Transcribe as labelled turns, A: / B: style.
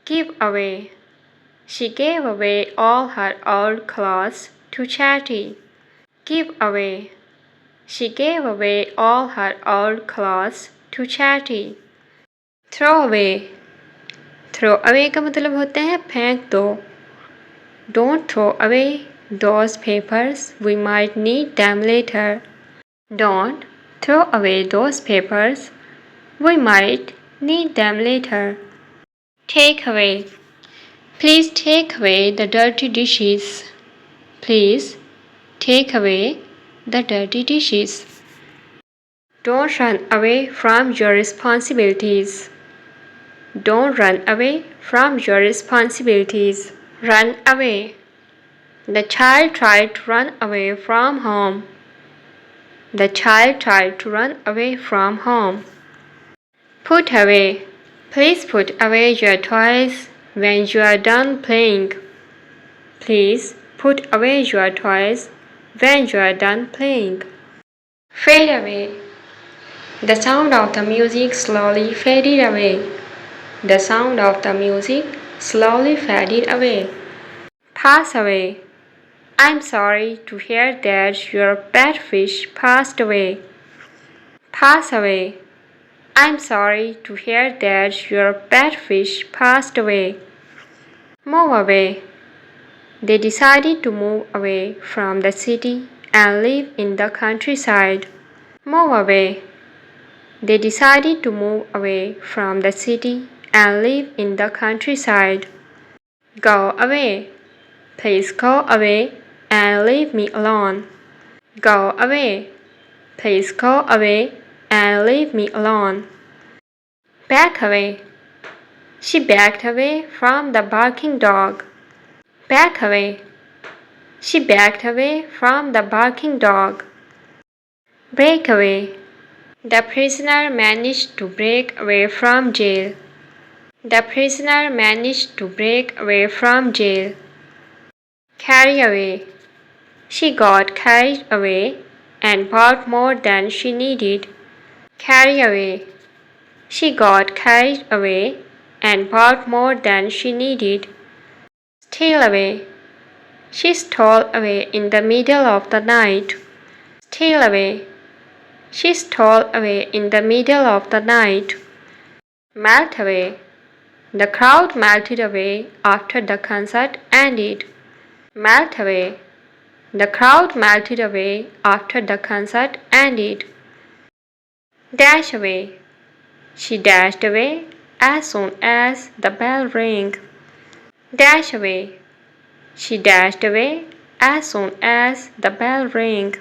A: Give away. She gave away all her old clothes to charity. Give away. She gave away all her old clothes to charity. Throw away. Throw away का मतलब होता है फेंक दो. Don't throw away those papers. We might need them later. Don't throw away those papers. We might need them later. Take away. Please take away the dirty dishes. Please take away the dirty dishes. Don't run away from your responsibilities. Don't run away from your responsibilities. Run away. The child tried to run away from home. The child tried to run away from home. Put away. Please put away your toys when you are done playing. Please put away your toys when you are done playing. Fade away. The sound of the music slowly faded away. The sound of the music slowly faded away. Pass away. I'm sorry to hear that your pet fish passed away. Pass away. I'm sorry to hear that your pet fish passed away. Move away. They decided to move away from the city and live in the countryside. Move away. They decided to move away from the city and live in the countryside. Go away. Please go away and leave me alone. Go away. Please go away and leave me alone. Back away. She backed away from the barking dog. Back away. She backed away from the barking dog. Break away. The prisoner managed to break away from jail. The prisoner managed to break away from jail. Carry away. She got carried away and bought more than she needed. Carry away. She got carried away and bought more than she needed. Steal away. She stole away in the middle of the night. Steal away. She stole away in the middle of the night. Melt away. The crowd melted away after the concert ended. Melt away. The crowd melted away after the concert ended. Dash away. She dashed away as soon as the bell rang. Dash away. She dashed away as soon as the bell rang.